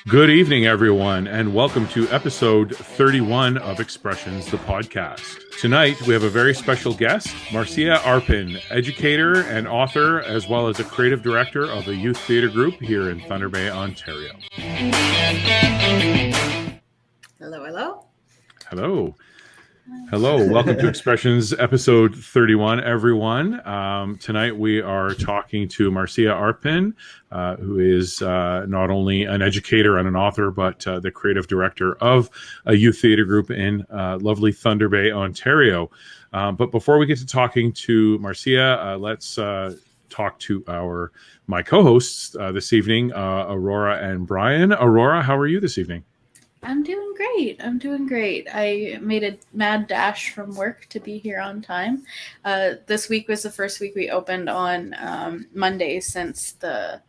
Good evening, everyone, and welcome to episode 31 of Expressions, the podcast. Tonight, we have a very special guest, Marcia Arpin, educator and author, as well as a creative director of a youth theatre group here in Thunder Bay, Ontario. Hello, hello. Hello. Hello. Welcome to Expressions, episode 31, everyone. Tonight, we are talking to Marcia Arpin, who is not only an educator and an author, but the creative director of a youth theatre group in lovely Thunder Bay, Ontario. But before we get to talking to Marcia, let's talk to my co-hosts this evening, Aurora and Brian. Aurora, how are you this evening? I'm doing great. I made a mad dash from work to be here on time. This week was the first week we opened on Monday since the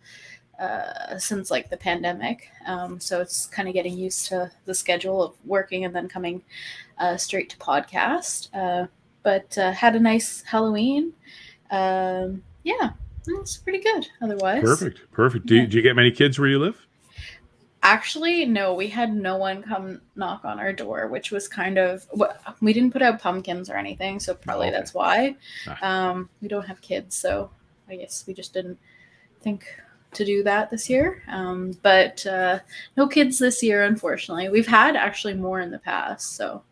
pandemic. So it's kind of getting used to the schedule of working and then coming straight to podcast. But had a nice Halloween. It's pretty good otherwise. Perfect. Do you get many kids where you live? Actually, no, we had no one come knock on our door, which was kind of, we didn't put out pumpkins or anything, so probably that's why. We don't have kids, so I guess we just didn't think to do that this year. But no kids this year, unfortunately. We've had actually more in the past, so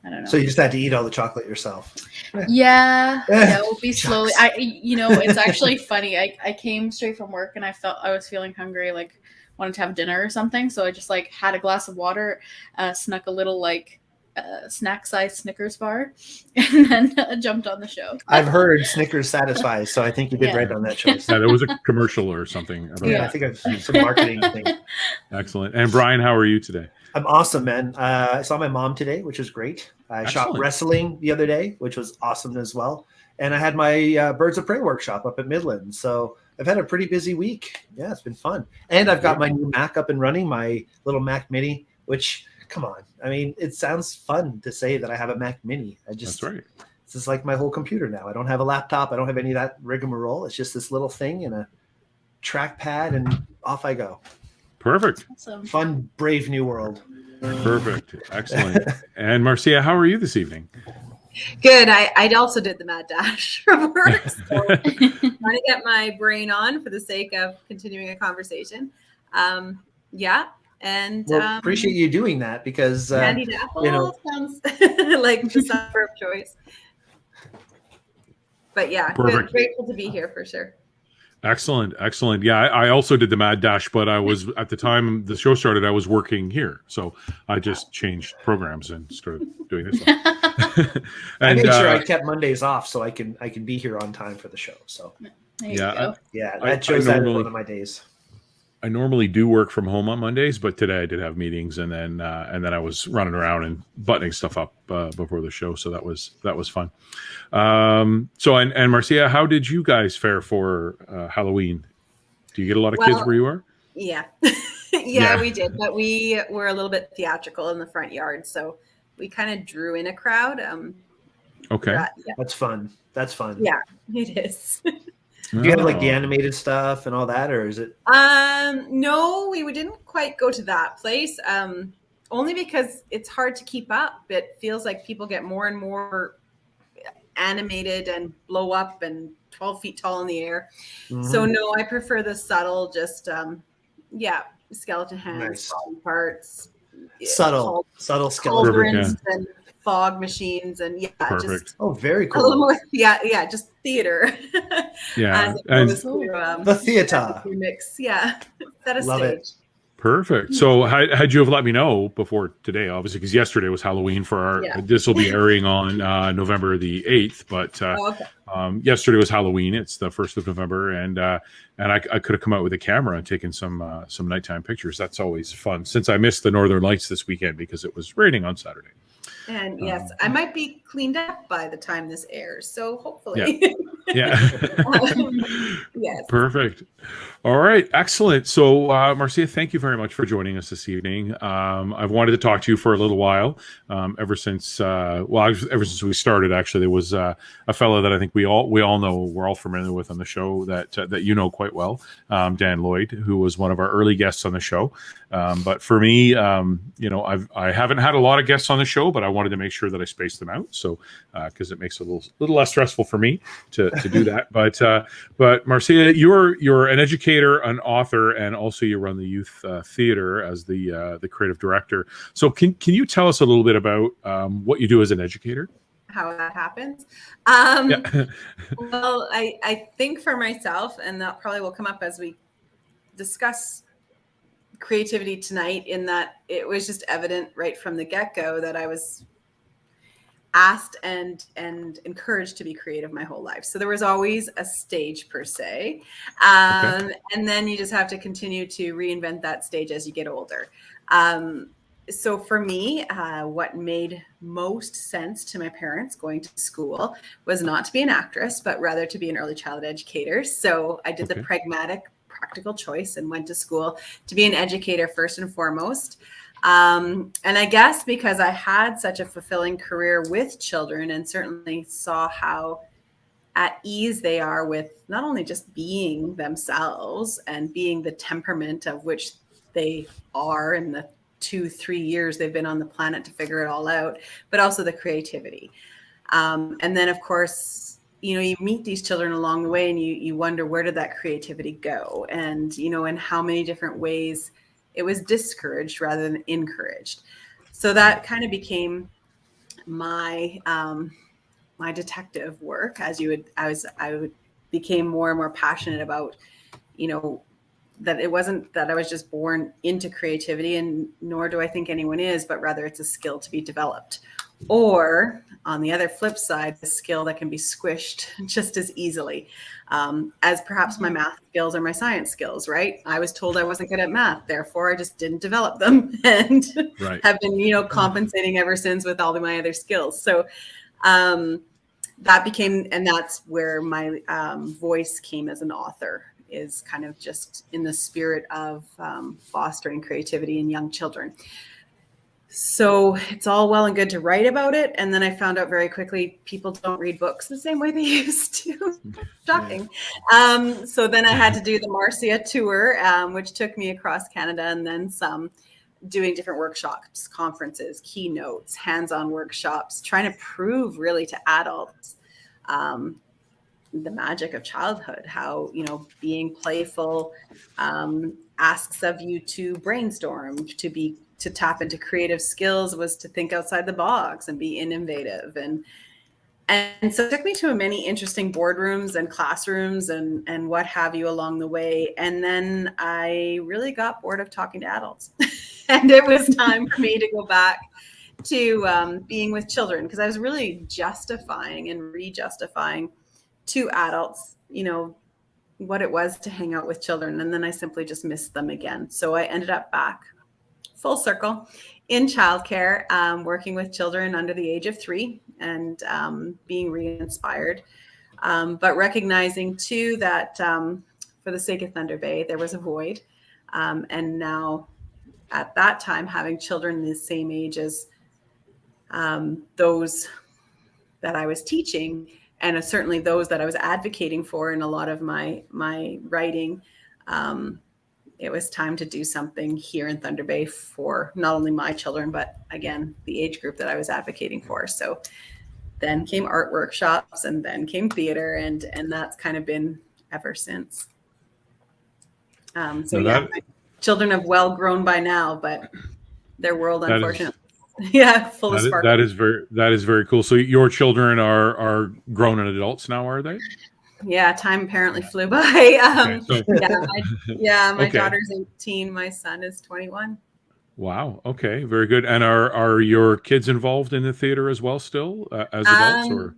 I don't know. So you just had to eat all the chocolate yourself. Yeah, we'll be slowly. It's actually funny. I came straight from work and I was feeling hungry, like wanted to have dinner or something, so I just had a glass of water, snuck a little snack size Snickers bar, and then jumped on the show. I've heard Snickers satisfies, so I think you did right on that choice. Yeah, there was a commercial or something. I think I've seen some marketing thing. Excellent. And Brian, how are you today? I'm awesome, man. I saw my mom today, which was great. I shot wrestling the other day, which was awesome as well. And I had my Birds of Prey workshop up at Midland, so I've had a pretty busy week. Yeah, it's been fun. And I've got my new Mac up and running, my little Mac Mini, which, come on. I mean, it sounds fun to say that I have a Mac Mini. That's right. This is like my whole computer now. I don't have a laptop. I don't have any of that rigmarole. It's just this little thing and a trackpad, and off I go. Perfect. Awesome. Fun, brave new world. Perfect. Excellent. And Marcia, how are you this evening? Good. I also did the mad dash from work. So trying to get my brain on for the sake of continuing a conversation. And appreciate you doing that because candied apple sounds like the supper of choice. But yeah, good, grateful to be here for sure. Excellent. Yeah, I also did the mad dash, but I was at the time the show started, I was working here, so I just changed programs and started doing this one. I made sure I kept Mondays off so I can be here on time for the show. So that shows that one of my days. I normally do work from home on Mondays, but today I did have meetings, and then I was running around and buttoning stuff up before the show, so that was fun. And Marcia, how did you guys fare for Halloween? Do you get a lot of kids where you are? Yeah. yeah, we did, but we were a little bit theatrical in the front yard, so we kind of drew in a crowd. Okay, that's fun. Yeah, it is. Do you have the animated stuff and all that, or is it? No, we didn't quite go to that place. Only because it's hard to keep up. It feels like people get more and more animated and blow up and 12 feet tall in the air. Mm-hmm. So no, I prefer the subtle, just skeleton hands, body parts, subtle skeleton and fog machines, and just very cool. A little more, just theater. And the theater mix, set a love stage. It. Perfect. So had you have let me know before today, obviously, because yesterday was Halloween for our, this will be airing on November the 8th, but yesterday was Halloween. It's the 1st of November, and I could have come out with a camera and taken some nighttime pictures. That's always fun, since I missed the Northern Lights this weekend because it was raining on Saturday. And yes, I might be cleaned up by the time this airs, so hopefully. Yeah. Yes. Perfect. All right, excellent. So, Marcia, thank you very much for joining us this evening. I've wanted to talk to you for a little while, ever since ever since we started. Actually, there was a fellow that I think we all know, we're all familiar with on the show that you know quite well, Dan Lloyd, who was one of our early guests on the show. But for me, I haven't had a lot of guests on the show, but I wanted to make sure that I spaced them out, so because it makes it a little less stressful for me to do that. But Marcia, you're an educator, an author, and also you run the youth theater as the creative director. So can you tell us a little bit about what you do as an educator? How that happens? Yeah. Well, I think for myself, and that probably will come up as we discuss creativity tonight, in that it was just evident right from the get-go that I was asked and encouraged to be creative my whole life. So there was always a stage per se. And then you just have to continue to reinvent that stage as you get older. So for me, what made most sense to my parents going to school was not to be an actress, but rather to be an early childhood educator. So I did the pragmatic, practical choice and went to school to be an educator first and foremost. And I guess because I had such a fulfilling career with children and certainly saw how at ease they are with not only just being themselves and being the temperament of which they are in the 2-3 years they've been on the planet to figure it all out, but also the creativity. And then, of course, you meet these children along the way and you wonder, where did that creativity go? And, in how many different ways it was discouraged rather than encouraged. So that kind of became my my detective work. I became more and more passionate about, that it wasn't that I was just born into creativity, and nor do I think anyone is, but rather it's a skill to be developed. Or on the other flip side, a skill that can be squished just as easily as perhaps my math skills or my science skills, right? I was told I wasn't good at math, therefore I just didn't develop them, and have been, compensating ever since with all of my other skills. So that became, and that's where my voice came as an author, is kind of just in the spirit of fostering creativity in young children. So it's all well and good to write about it. And then I found out very quickly, people don't read books the same way they used to. Shocking. So then I had to do the Marcia tour, which took me across Canada and then some, doing different workshops, conferences, keynotes, hands-on workshops, trying to prove really to adults the magic of childhood, how, being playful asks of you to brainstorm, to tap into creative skills was to think outside the box and be innovative. And so it took me to many interesting boardrooms and classrooms and what have you along the way. And then I really got bored of talking to adults. And it was time for me to go back to being with children, because I was really justifying and re-justifying to adults, what it was to hang out with children. And then I simply just missed them again. So I ended up back full circle in childcare, working with children under the age of 3 and being re-inspired, but recognizing too that for the sake of Thunder Bay, there was a void. And now at that time, having children the same age as those that I was teaching, and certainly those that I was advocating for in a lot of my writing, it was time to do something here in Thunder Bay for not only my children, but again, the age group that I was advocating for. So then came art workshops, and then came theater, and that's kind of been ever since. My children have well grown by now, but their world, unfortunately, full of sparkle. That is very cool. So your children are grown and adults now, are they? Yeah, time apparently flew by. My daughter's 18, my son is 21. Wow. Okay, very good. And are your kids involved in the theater as well still, as adults? Or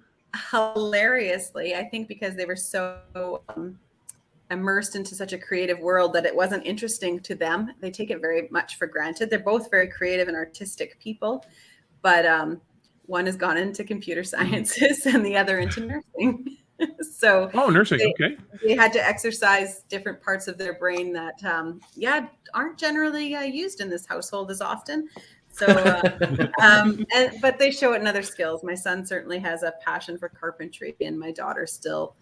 hilariously, I think because they were so immersed into such a creative world that it wasn't interesting to them. They take it very much for granted. They're both very creative and artistic people, but one has gone into computer sciences and the other into nursing. So nursing. Okay. They had to exercise different parts of their brain that, aren't generally used in this household as often. So, but they show it in other skills. My son certainly has a passion for carpentry, and my daughter still,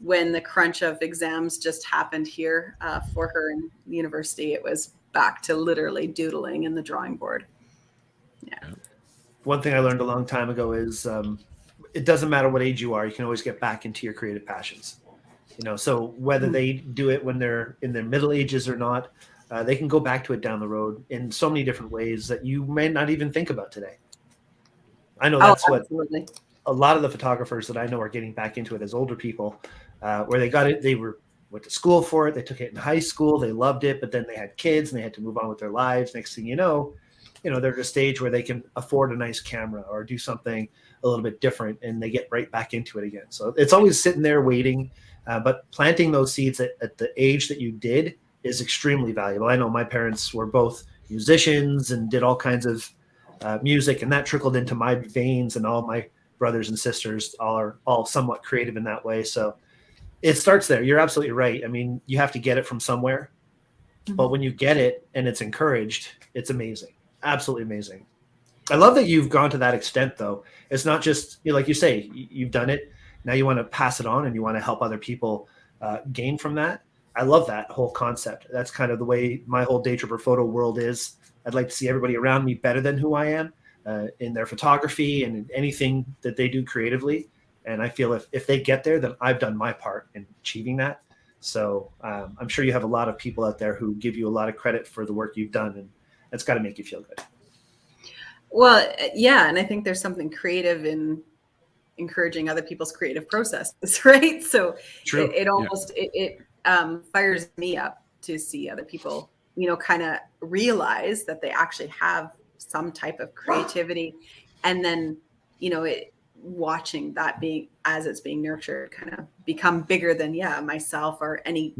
when the crunch of exams just happened here for her in university, it was back to literally doodling in the drawing board. Yeah. One thing I learned a long time ago is it doesn't matter what age you are, you can always get back into your creative passions. So whether they do it when they're in their middle ages or not, they can go back to it down the road in so many different ways that you may not even think about today. I know that's what a lot of the photographers that I know are getting back into it as older people, where they got it, went to school for it, they took it in high school, they loved it, but then they had kids and they had to move on with their lives. Next thing you know, they're at a stage where they can afford a nice camera or do something a little bit different, and they get right back into it again. So it's always sitting there waiting, but planting those seeds at the age that you did is extremely valuable. I know my parents were both musicians and did all kinds of music, and that trickled into my veins, and all my brothers and sisters are all somewhat creative in that way. So it starts there. You're absolutely right. I mean, you have to get it from somewhere, but when you get it and it's encouraged, it's amazing. Absolutely amazing. I love that you've gone to that extent, though. It's not just, like you say, you've done it. Now you want to pass it on and you want to help other people gain from that. I love that whole concept. That's kind of the way my whole day tripper photo world is. I'd like to see everybody around me better than who I am in their photography and in anything that they do creatively. And I feel if they get there, then I've done my part in achieving that. So I'm sure you have a lot of people out there who give you a lot of credit for the work you've done, and that's got to make you feel good. Well, yeah. And I think there's something creative in encouraging other people's creative processes, right? So True. it almost, it fires me up to see other people, kind of realize that they actually have some type of creativity. And then, watching that as it's being nurtured, kind of become bigger than myself or any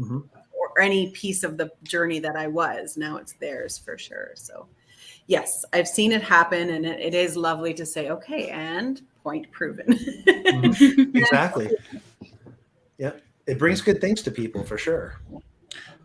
or any piece of the journey that I was. Now it's theirs for sure. So yes, I've seen it happen, and it is lovely to say, okay, and point proven. Exactly. Yeah, it brings good things to people for sure.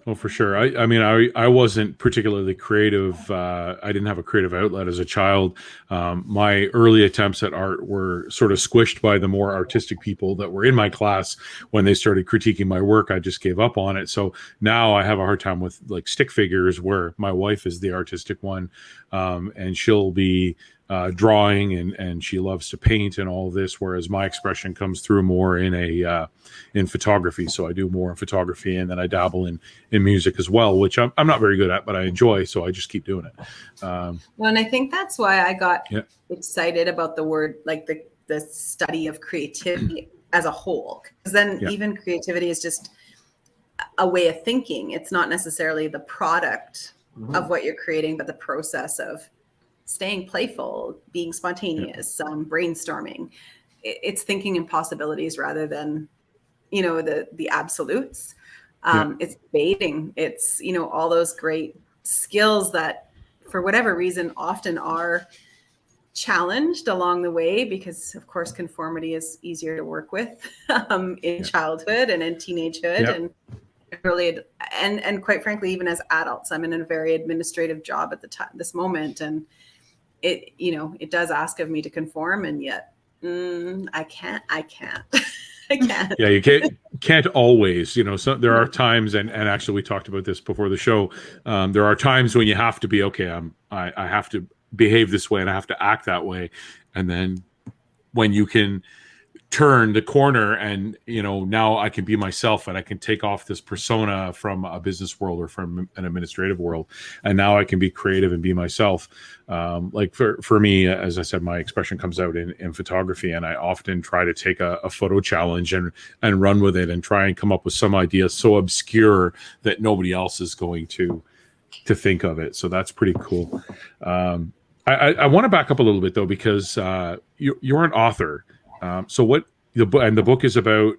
Oh, for sure. I mean, I wasn't particularly creative. I didn't have a creative outlet as a child. My early attempts at art were sort of squished by the more artistic people that were in my class. When they started critiquing my work, I just gave up on it. So now I have a hard time with like stick figures, where my wife is the artistic one, and she'll be drawing and she loves to paint and all this, whereas my expression comes through more in photography. So I do more in photography, and then I dabble in music as well, which I'm not very good at, but I enjoy, so I just keep doing it. Well, and I think that's why I got excited about the word, like the study of creativity as a whole, because then even creativity is just a way of thinking. It's not necessarily the product of what you're creating, but the process of staying playful, being spontaneous, brainstorming. It's thinking in possibilities rather than, the absolutes. It's baiting. It's, all those great skills that for whatever reason often are challenged along the way, because of course conformity is easier to work with in childhood and in teenagehood and early, and quite frankly, even as adults. I'm in a very administrative job at this moment, and it does ask of me to conform, and yet I can't. I can't. Yeah, you can't always. So there are times, and actually we talked about this before the show. There are times when you have to be okay. I have to behave this way, and I have to act that way, and then when you can turn the corner and now I can be myself, and I can take off this persona from a business world or from an administrative world, and now I can be creative and be myself. Like for me, as I said, my expression comes out in photography, and I often try to take a photo challenge and run with it and try and come up with some idea so obscure that nobody else is going to think of it. So that's pretty cool. I want to back up a little bit though, because you're an author. So what the book is about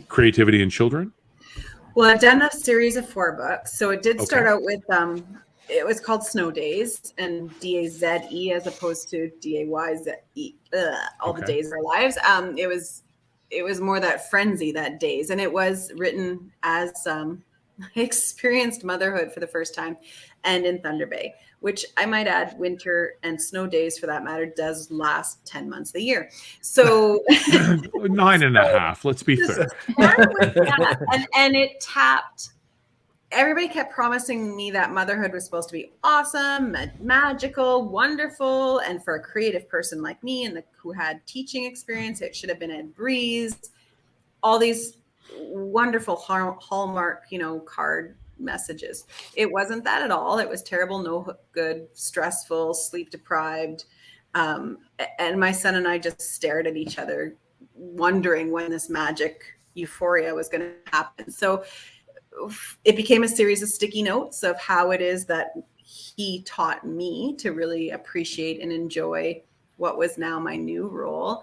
creativity in children? Well, I've done a series of 4 books. So it did start out with it was called Snow Days, and DAZE as opposed to DAYZE. All the days of our lives. It was more that frenzy that days, and it was written as I experienced motherhood for the first time, and in Thunder Bay, which I might add, winter and snow days for that matter does last 10 months a year. So 9.5. Let's be fair. And it tapped. Everybody kept promising me that motherhood was supposed to be awesome, magical, wonderful. And for a creative person like me and who had teaching experience, it should have been a breeze. All these wonderful hallmark, card messages. It wasn't that at all. It was terrible, no good, stressful, sleep deprived. And my son and I just stared at each other, wondering when this magic euphoria was going to happen. So it became a series of sticky notes of how it is that he taught me to really appreciate and enjoy what was now my new role.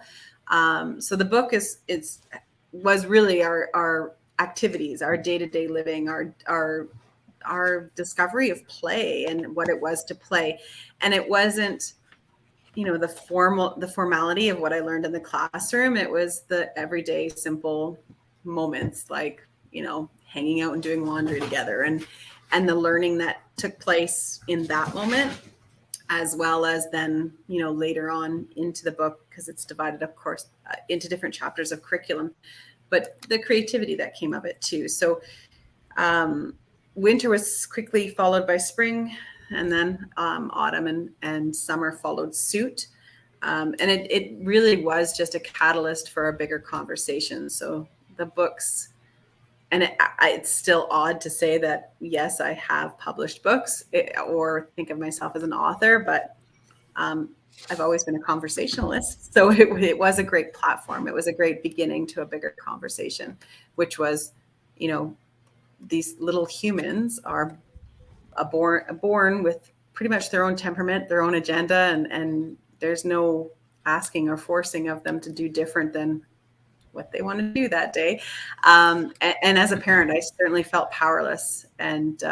So the book was really our activities, our day-to-day living, our discovery of play and what it was to play. And it wasn't, the formality of what I learned in the classroom. It was the everyday simple moments, like, hanging out and doing laundry together, and the learning that took place in that moment, as well as then, later on into the book, because it's divided, of course, into different chapters of curriculum, but the creativity that came of it too. So winter was quickly followed by spring, and then autumn and summer followed suit. And it really was just a catalyst for a bigger conversation. So the books, and it's still odd to say that, yes, I have published books or think of myself as an author, but I've always been a conversationalist. So it was a great platform. It was a great beginning to a bigger conversation, which was, these little humans are born with pretty much their own temperament, their own agenda, and there's no asking or forcing of them to do different than what they want to do that day. And as a parent, I certainly felt powerless. And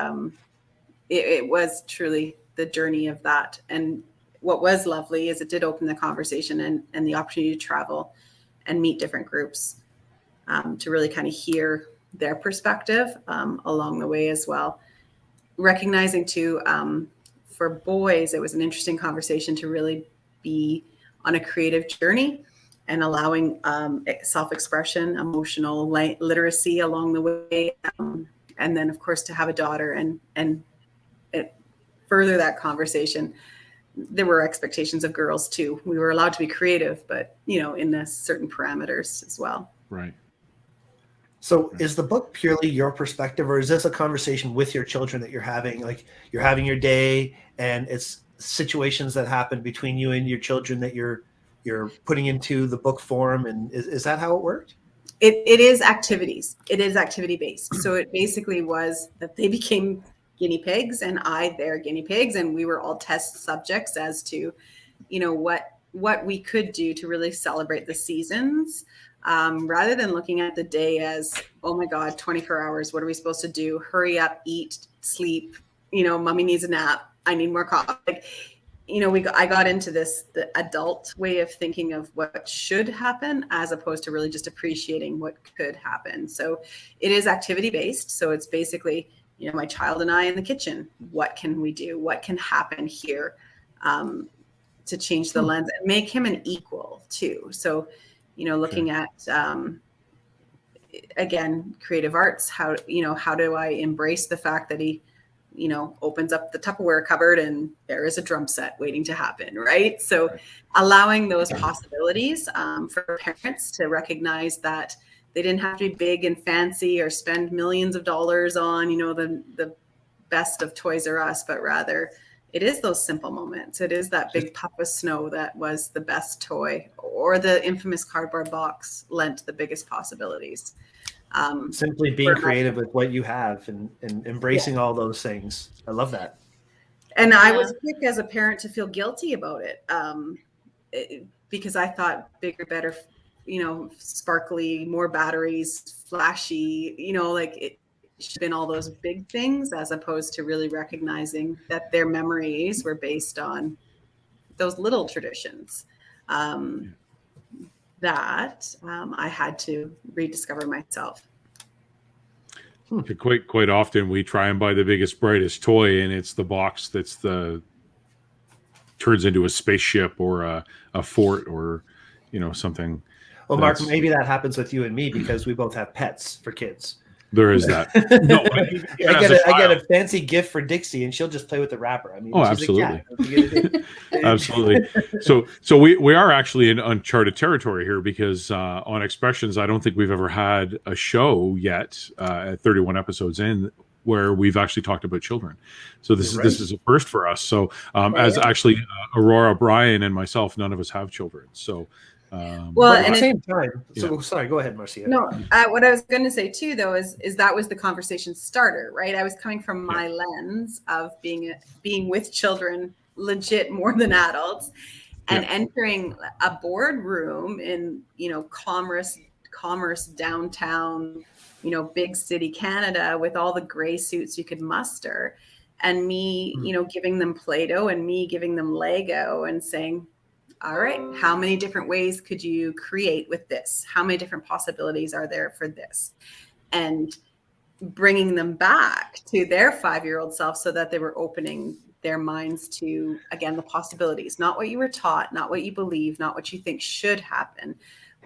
it was truly the journey of that. And what was lovely is it did open the conversation and the opportunity to travel and meet different groups to really kind of hear their perspective along the way as well. Recognizing too, for boys, it was an interesting conversation to really be on a creative journey and allowing self-expression, emotional literacy along the way. And then, of course, to have a daughter and further that conversation. There were expectations of girls too. We were allowed to be creative, but, in the certain parameters as well. Right. So is the book purely your perspective, or is this a conversation with your children that you're having? Like, you're having your day and it's situations that happen between you and your children that you're putting into the book form, and is that how it worked? It is activities. It is activity based. So it basically was that they became guinea pigs and their guinea pigs, and we were all test subjects as to, what we could do to really celebrate the seasons, rather than looking at the day as, oh my God, 24 hours. What are we supposed to do? Hurry up, eat, sleep. Mommy needs a nap. I need more coffee. Like, I got into the adult way of thinking of what should happen, as opposed to really just appreciating what could happen. So it is activity based. So it's basically, my child and I in the kitchen. What can we do? What can happen here to change the lens and make him an equal too? So, looking at, again, creative arts, how do I embrace the fact that he, opens up the Tupperware cupboard and there is a drum set waiting to happen, right? So allowing those possibilities for parents to recognize that they didn't have to be big and fancy or spend millions of dollars on, the best of Toys R Us, but rather it is those simple moments. It is that big puff of snow that was the best toy, or the infamous cardboard box lent the biggest possibilities. Simply being creative with what you have and embracing all those things. I love that. And I was quick as a parent to feel guilty about it, because I thought bigger, better, sparkly, more batteries, flashy, should have been all those big things, as opposed to really recognizing that their memories were based on those little traditions that I had to rediscover myself. Quite often we try and buy the biggest, brightest toy, and it's the box that's turns into a spaceship or a fort or something. Well, Mark, maybe that happens with you and me because we both have pets for kids. There is that. No, I get a fancy gift for Dixie, and she'll just play with the wrapper. I mean, she's absolutely, a cat. absolutely. So we are actually in uncharted territory here because on Expressions, I don't think we've ever had a show yet at 31 episodes in where we've actually talked about children. So this is a first for us. So as actually Aurora, Brian, and myself, none of us have children. So. Well, at the same time, sorry, go ahead, Marcia. No, what I was going to say too, though, is that was the conversation starter, right? I was coming from my lens of being with children, legit more than adults, and entering a boardroom in commerce downtown, big city Canada with all the gray suits you could muster, and me, giving them Play-Doh and me giving them Lego and saying, all right, how many different ways could you create with this? How many different possibilities are there for this? And bringing them back to their 5-year-old self so that they were opening their minds to, again, the possibilities, not what you were taught, not what you believe, not what you think should happen,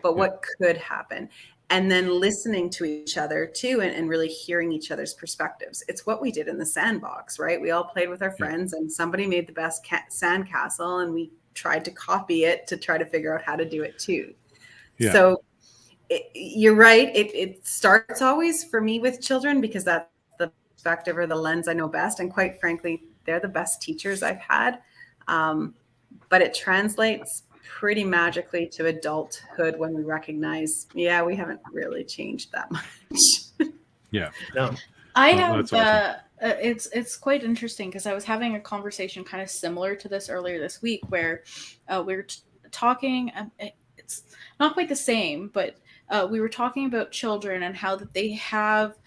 but what could happen. And then listening to each other too, and really hearing each other's perspectives. It's what we did in the sandbox, right? We all played with our friends and somebody made the best sandcastle and we tried to copy it to try to figure out how to do it too. Yeah. So you're right. It starts always for me with children because that's the perspective or the lens I know best. And quite frankly, they're the best teachers I've had. But it translates pretty magically to adulthood when we recognize, we haven't really changed that much. Yeah. No. I have awesome. It's quite interesting because I was having a conversation kind of similar to this earlier this week where we were talking. It's not quite the same, but we were talking about children and how that they have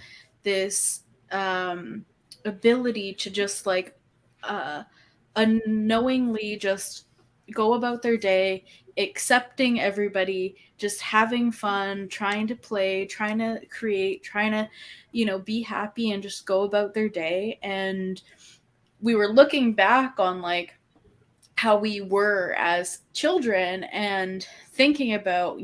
this ability to just like unknowingly just go about their day, accepting everybody, just having fun, trying to play, trying to create, trying to, be happy and just go about their day. And we were looking back on like how we were as children and thinking about,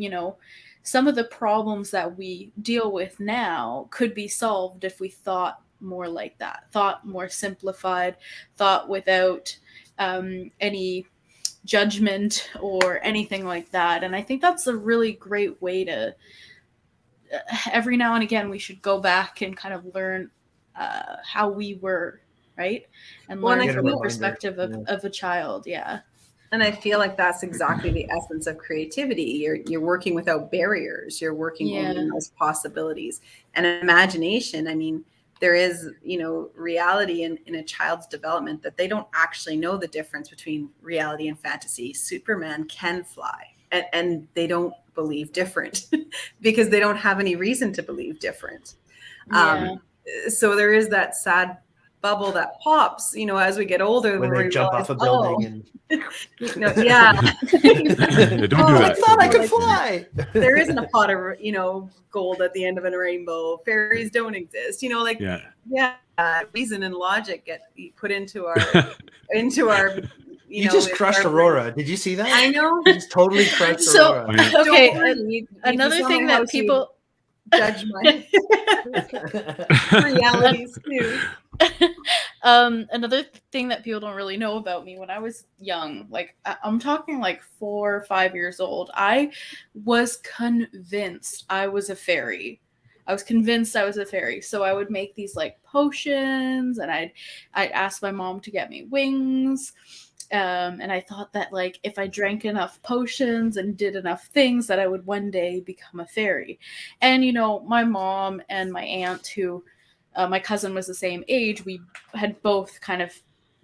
some of the problems that we deal with now could be solved if we thought more like that, thought more simplified, thought without any judgment or anything like that. And I think that's a really great way to every now and again we should go back and kind of learn how we were, right? And learn from the perspective of a child. And I feel like that's exactly the essence of creativity. You're working without barriers. You're working only in those possibilities. And imagination, I mean, there is, reality in a child's development that they don't actually know the difference between reality and fantasy. Superman can fly and they don't believe different because they don't have any reason to believe different. So there is that sad bubble that pops, as we get older. When they jump off a building and don't do that. I thought I could fly. There isn't a pot of gold at the end of a rainbow. Fairies don't exist. Reason and logic get put into our You just crushed Aurora. Did you see that? I know. You just totally crushed Aurora. Okay, another thing that people judge my realities too. Another thing that people don't really know about me, when I was young, like I'm talking like 4 or 5 years old, I was convinced I was a fairy. So I would make these like potions and I'd ask my mom to get me wings. And I thought that like if I drank enough potions and did enough things that I would one day become a fairy. And my mom and my aunt, who my cousin was the same age, we had both kind of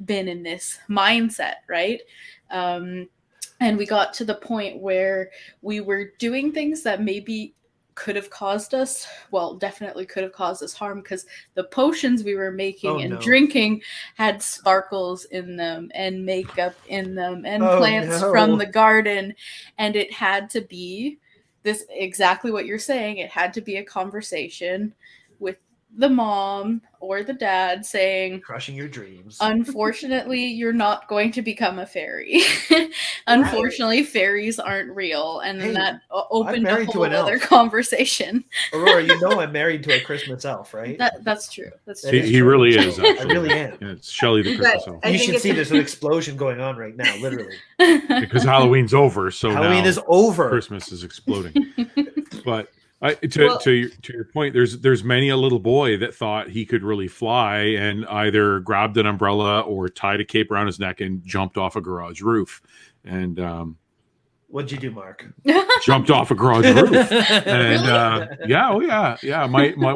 been in this mindset, right? And we got to the point where we were doing things that maybe could have caused us, definitely could have caused us harm, because the potions we were making and drinking had sparkles in them and makeup in them and plants from the garden. And it had to be this, exactly what you're saying. It had to be a conversation with the mom or the dad saying, crushing your dreams. Unfortunately, you're not going to become a fairy. Unfortunately, fairies aren't real. And then that opened a whole other conversation. Aurora, I'm married to a Christmas elf, right? That's true. That's true. He really is. Actually. I really am. Yeah, it's Shelley the Christmas elf. You should see there's an explosion going on right now, literally. Because Halloween's over, so Halloween is over. Christmas is exploding. But to your point, there's many a little boy that thought he could really fly and either grabbed an umbrella or tied a cape around his neck and jumped off a garage roof. And what'd you do, Mark? Jumped off a garage roof. And yeah.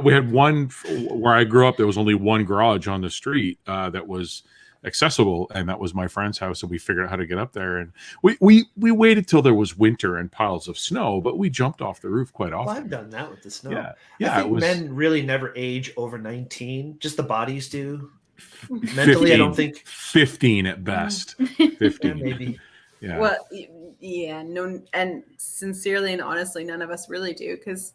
We had one where I grew up. There was only one garage on the street that was accessible, and that was my friend's house, and we figured out how to get up there. And we waited till there was winter and piles of snow, but we jumped off the roof quite often. Well, I've done that with the snow. Yeah. I think men really never age over 19. Just the bodies do. Mentally, 15, I don't think 15 at best. 15 maybe. Yeah. Well, yeah, no, and sincerely and honestly, none of us really do, because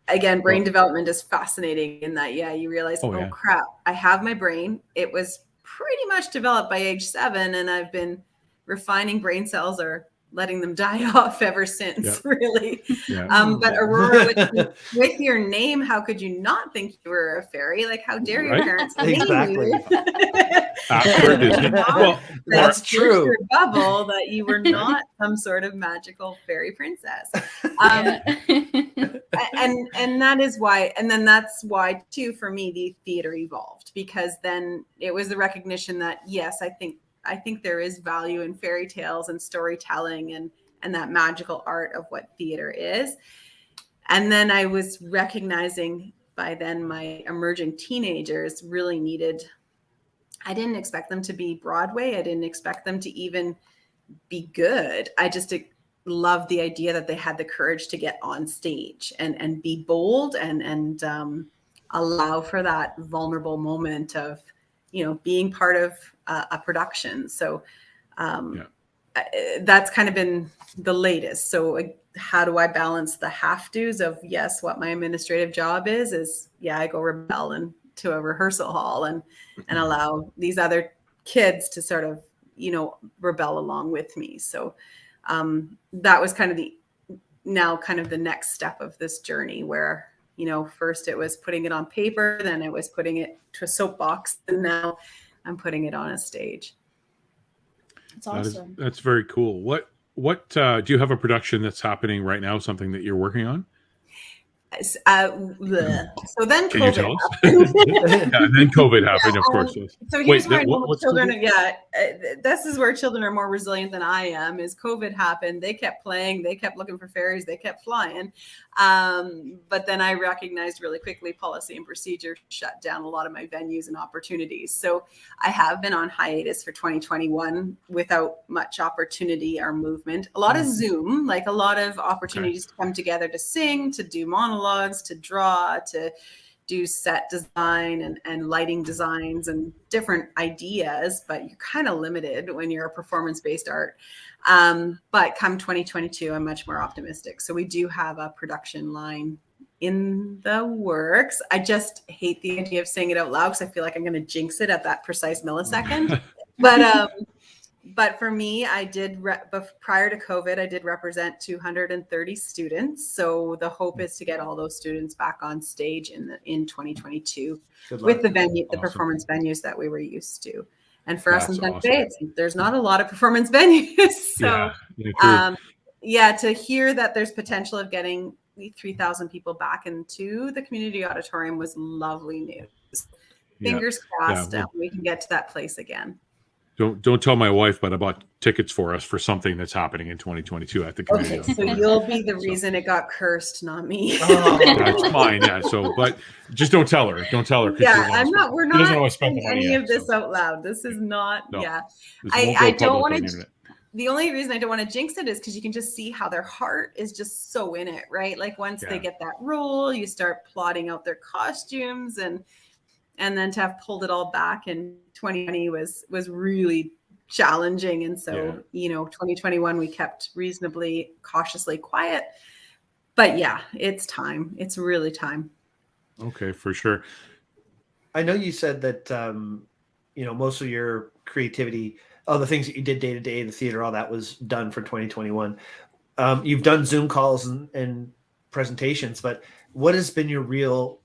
again, brain development is fascinating in that you realize, crap, I have my brain. It was pretty much developed by age 7, and I've been refining brain cells or letting them die off ever since, really. But Aurora, with your name, how could you not think you were a fairy? Like, how dare your parents name you? Well, that's true. Your bubble that you were not some sort of magical fairy princess. And that is why, and then that's why too, for me, the theater evolved, because then it was the recognition that, yes, I think there is value in fairy tales and storytelling and that magical art of what theater is. And then I was recognizing by then my emerging teenagers really needed, I didn't expect them to be Broadway. I didn't expect them to even be good. I just loved the idea that they had the courage to get on stage and be bold and allow for that vulnerable moment of, being part of a production. So that's kind of been the latest. So how do I balance the have-tos of, yes, what my administrative job is I go rebel into a rehearsal hall and allow these other kids to sort of, rebel along with me. So that was kind of the next step of this journey where, first it was putting it on paper, then it was putting it to a soapbox, and now I'm putting it on a stage. That's awesome. That's very cool. What do you have a production that's happening right now? Something that you're working on? So then Can COVID you tell us? happened. And then COVID happened, of course. So here's where what's children COVID? This is where children are more resilient than I am. Is COVID happened, they kept playing, they kept looking for fairies, they kept flying. But then I recognized really quickly policy and procedure shut down a lot of my venues and opportunities. So I have been on hiatus for 2021 without much opportunity or movement. A lot of Zoom, like a lot of opportunities to come together to sing, to do monologues, to draw, to do set design and lighting designs and different ideas, but you're kind of limited when you're a performance-based art. But come 2022, I'm much more optimistic. So we do have a production line in the works. I just hate the idea of saying it out loud because I feel like I'm going to jinx it at that precise millisecond. But for me, I did, prior to COVID, I did represent 230 students. So the hope is to get all those students back on stage in 2022 with the venue, the performance venues that we were used to. And for us in San Jose, there's not a lot of performance venues. So to hear that there's potential of getting 3,000 people back into the community auditorium was lovely news. Fingers crossed we can get to that place again. Don't tell my wife, but I bought tickets for us for something that's happening in 2022 at the community. Okay, so you'll be the reason it got cursed, not me. That's fine. Yeah. So, but just don't tell her. Don't tell her. Yeah, I'm not. We're not spending any of this out loud. This is not. No, I don't want to. the only reason I don't want to jinx it is because you can just see how their heart is just so in it, right? Like once they get that role, you start plotting out their costumes, and then to have pulled it all back in 2020 was really challenging. And so, 2021, we kept reasonably cautiously quiet, but yeah, it's time. It's really time. Okay, for sure. I know you said that, most of your creativity, all the things that you did day to day, the theater, all that was done for 2021. You've done Zoom calls and presentations, but what has been your real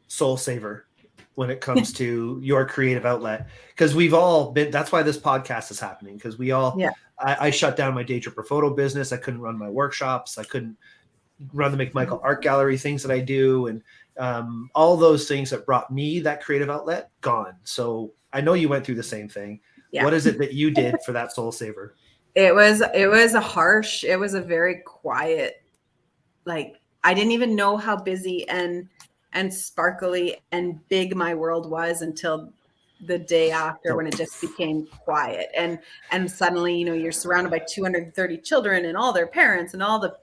soul saver when it comes to your creative outlet? Because we've all been, that's why this podcast is happening. Because we all, I shut down my day tripper photo business. I couldn't run my workshops. I couldn't run the McMichael Art Gallery things that I do. And all those things that brought me that creative outlet gone. So I know you went through the same thing. Yeah. What is it that you did for that soul saver? It was a very quiet, like, I didn't even know how busy and sparkly and big my world was until the day after, when it just became quiet. And suddenly, you're surrounded by 230 children and all their parents and all the,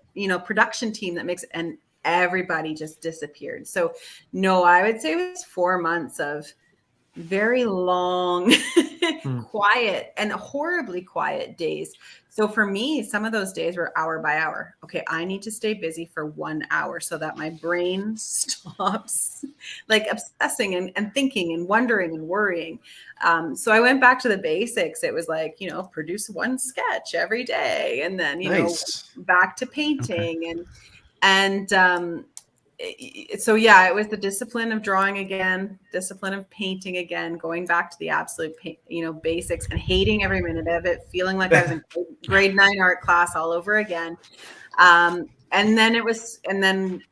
production team that makes it, and everybody just disappeared. So no, I would say it was 4 months of very long, quiet and horribly quiet days. So for me, some of those days were hour by hour. Okay, I need to stay busy for 1 hour so that my brain stops like obsessing and thinking and wondering and worrying. So I went back to the basics. It was like, produce one sketch every day, and then, back to painting so yeah, it was the discipline of drawing again, discipline of painting again, going back to the absolute, basics, and hating every minute of it, feeling like I was in grade 9 art class all over again. And then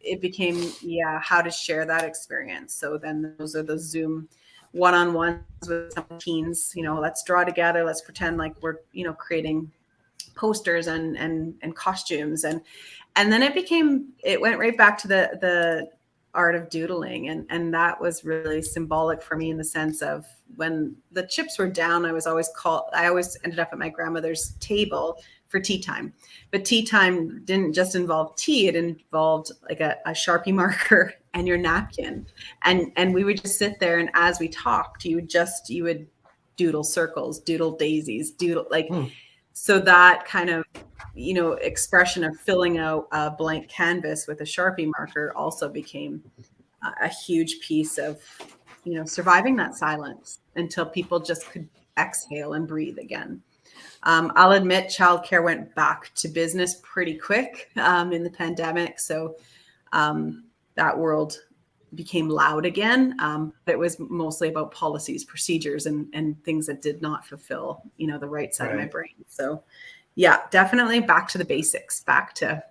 it became, how to share that experience. So then those are the Zoom one-on-ones with some teens, let's draw together. Let's pretend like we're, creating posters and costumes. And then it went right back to the art of doodling. And that was really symbolic for me in the sense of when the chips were down, I always ended up at my grandmother's table for tea time. But tea time didn't just involve tea. It involved like a Sharpie marker and your napkin. And we would just sit there, and as we talked, you would doodle circles, doodle daisies, doodle so that kind of, expression of filling out a blank canvas with a Sharpie marker also became a huge piece of, surviving that silence until people just could exhale and breathe again. I'll admit childcare went back to business pretty quick in the pandemic. So that world became loud again. But it was mostly about policies, procedures, and things that did not fulfill, the right side of my brain. So yeah, definitely back to the basics, back to,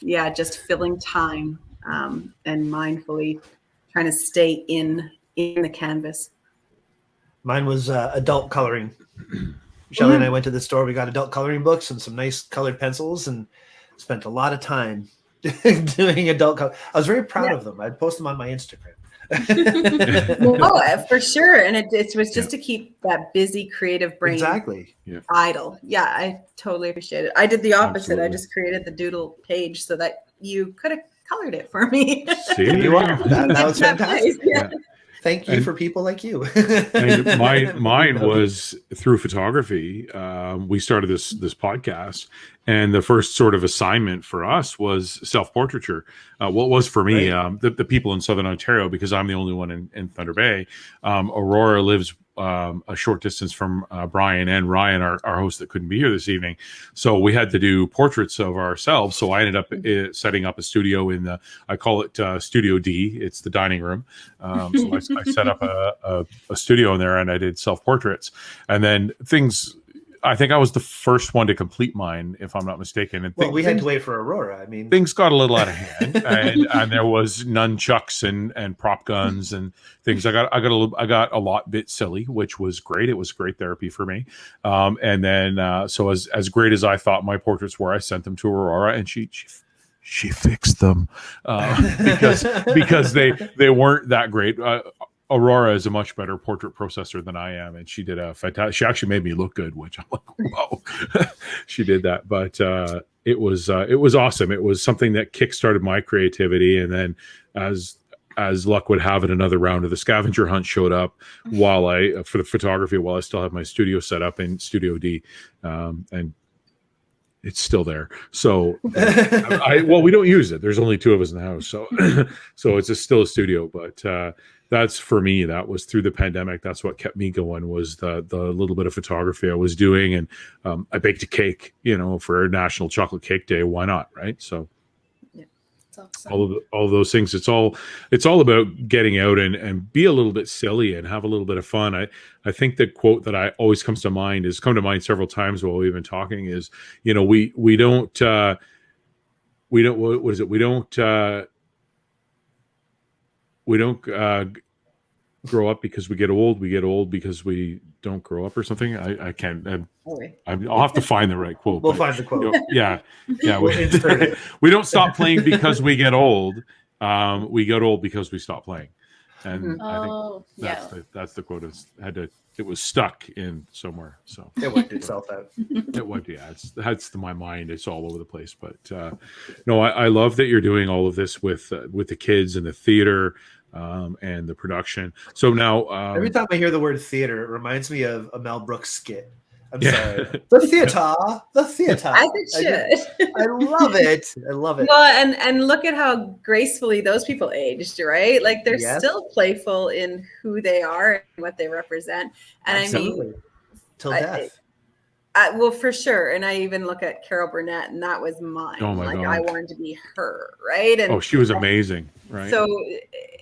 just filling time and mindfully trying to stay in the canvas. Mine was adult coloring. Shelley and I went to the store. We got adult coloring books and some nice colored pencils, and spent a lot of time doing adult color. I was very proud of them. I'd post them on my Instagram. Oh, for sure. And it was just to keep that busy creative brain idle. Yeah, I totally appreciate it. I did the opposite. Absolutely. I just created the doodle page so that you could have colored it for me. See, you are. That was fantastic. Yeah. Thank you for people like you. And mine was through photography. We started this podcast, and the first sort of assignment for us was self-portraiture. What was for me, the people in Southern Ontario, because I'm the only one in Thunder Bay. Aurora lives a short distance from Brian and Ryan, our host that couldn't be here this evening. So we had to do portraits of ourselves. So I ended up setting up a studio I call it Studio D. It's the dining room. So I set up a studio in there, and I did self-portraits. And then I think I was the first one to complete mine, if I'm not mistaken. And we had to wait for Aurora. I mean, things got a little out of hand, and there was nunchucks and prop guns and things. I got a lot bit silly, which was great. It was great therapy for me. And then so as great as I thought my portraits were, I sent them to Aurora, and she fixed them because they weren't that great. Aurora is a much better portrait processor than I am, and she did a fantastic. She actually made me look good, which I'm like, whoa, she did that. But it was awesome. It was something that kickstarted my creativity, and then as luck would have it, another round of the scavenger hunt showed up for the photography while I still have my studio set up in Studio D, and it's still there. So we don't use it. There's only 2 of us in the house, so so it's still a studio. But that's for me. That was through the pandemic. That's what kept me going, was the little bit of photography I was doing, and I baked a cake, for National Chocolate Cake Day. Why not, right? So. Awesome. All of those things. It's all about getting out and be a little bit silly and have a little bit of fun. I think the quote that I always comes to mind has come to mind several times while we've been talking is, we don't what is it? We don't grow up because we get old. We get old because we don't grow up, or something. I can't. I'll have to find the right quote. We'll find the quote. Yeah. We'll insert it. We don't stop playing because we get old. We get old because we stop playing. And I think that's the quote. It was stuck in somewhere. So it worked itself out. It would, yeah. That's my mind. It's all over the place. But no, I love that you're doing all of this with the kids and the theater. And the production. So now, every time I hear the word theater, it reminds me of a Mel Brooks skit. I'm sorry. The theater. As it should. I love it. I love it. Well, and look at how gracefully those people aged, right? Like they're still playful in who they are and what they represent. And absolutely. Till death. Well, for sure. And I even look at Carol Burnett, and that was mine. Oh my God. I wanted to be her, right? And she was amazing, right? So,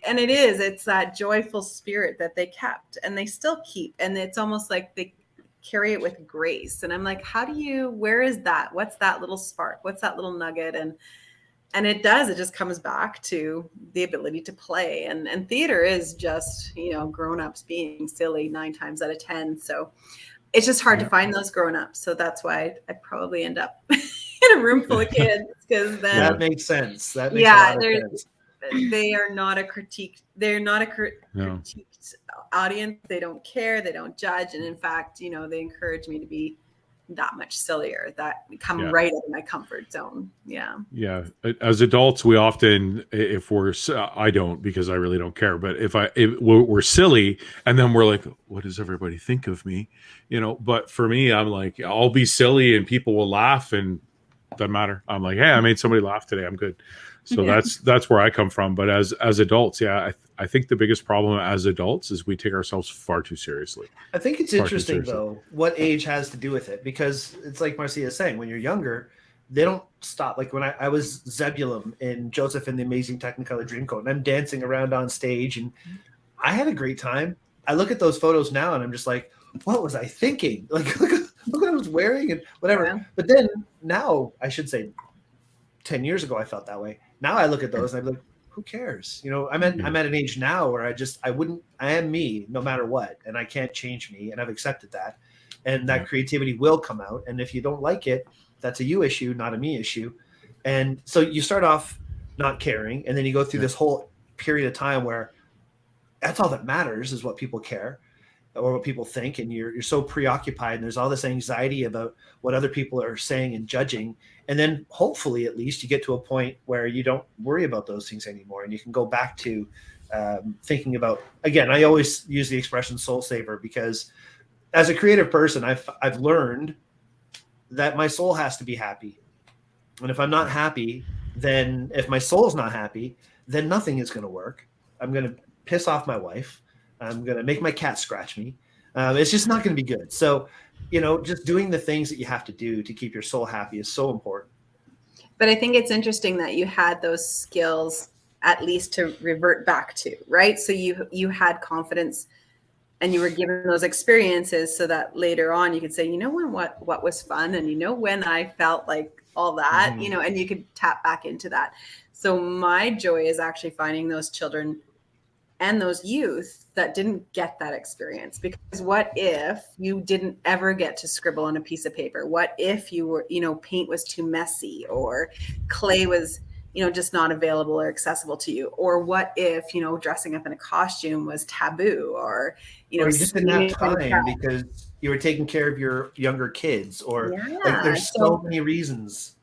and it's that joyful spirit that they kept, and they still keep, and it's almost like they carry it with grace. And I'm like, where is that? What's that little spark? What's that little nugget? And it just comes back to the ability to play. And theater is just, grown-ups being silly 9 times out of 10. So it's just hard to find those grown-ups. So that's why I probably end up in a room full of kids, because then that makes sense. That makes a lot of sense. They are not a critique. They're not a critiqued audience. They don't care. They don't judge. And in fact, they encourage me to be that much sillier, that come right out of my comfort zone. Yeah. Yeah. As adults, we often, I don't, because I really don't care, but if we're silly, and then we're like, what does everybody think of me? But for me, I'm like, I'll be silly and people will laugh, and it doesn't matter. I'm like, hey, I made somebody laugh today. I'm good. So that's where I come from. But as adults, I think the biggest problem as adults is we take ourselves far too seriously. I think it's interesting, though, what age has to do with it, because it's like Marcia is saying, when you're younger, they don't stop. Like when I was Zebulon in Joseph and the Amazing Technicolor Dreamcoat, and I'm dancing around on stage, and I had a great time. I look at those photos now, and I'm just like, what was I thinking? Like, look what I was wearing and whatever. Yeah. But then now, I should say, 10 years ago, I felt that way. Now I look at those and I'm like, who cares? I'm at an age now where I am me no matter what, and I can't change me, and I've accepted that. And that creativity will come out. And if you don't like it, that's a you issue, not a me issue. And so you start off not caring, and then you go through this whole period of time where that's all that matters, is what people care or what people think. And you're so preoccupied, and there's all this anxiety about what other people are saying and judging. And then hopefully at least you get to a point where you don't worry about those things anymore, and you can go back to thinking about, again, I always use the expression soul saver, because as a creative person, I've learned that my soul has to be happy. And if I'm not happy, then if my soul's not happy, then nothing is going to work. I'm going to piss off my wife. I'm going to make my cat scratch me. It's just not going to be good. So, just doing the things that you have to do to keep your soul happy is so important. But I think it's interesting that you had those skills at least to revert back to, right? So you had confidence, and you were given those experiences so that later on you could say, what was fun, and when I felt like all that, and you could tap back into that. So my joy is actually finding those children and those youth that didn't get that experience. Because what if you didn't ever get to scribble on a piece of paper? What if you were, paint was too messy, or clay was, just not available or accessible to you? Or what if, dressing up in a costume was taboo, or, or you just didn't have screaming in time because you were taking care of your younger kids, or like Yeah. there's so many reasons.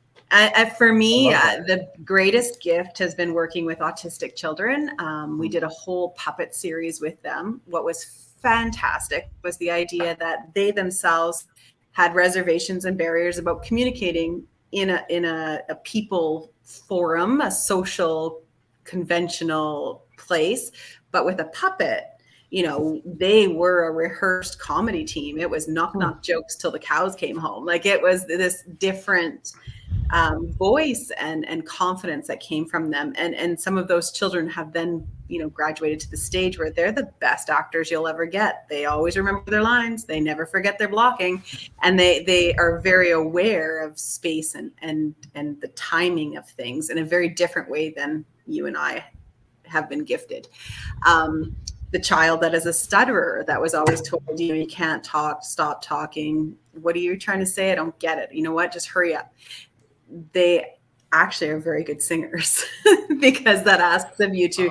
For me, I love the greatest gift has been working with autistic children. We did a whole puppet series with them. What was fantastic was the idea that they themselves had reservations and barriers about communicating in a people forum, a social, conventional place, but with a puppet. They were a rehearsed comedy team. It was knock knock jokes till the cows came home. Like, it was this different voice and confidence that came from them. And some of those children have then, graduated to the stage where they're the best actors you'll ever get. They always remember their lines. They never forget their blocking. And they are very aware of space and the timing of things in a very different way than you and I have been gifted. The child that is a stutterer, that was always told, you can't talk, stop talking. What are you trying to say? I don't get it. You know what? Just hurry up. They actually are very good singers because that asks of you to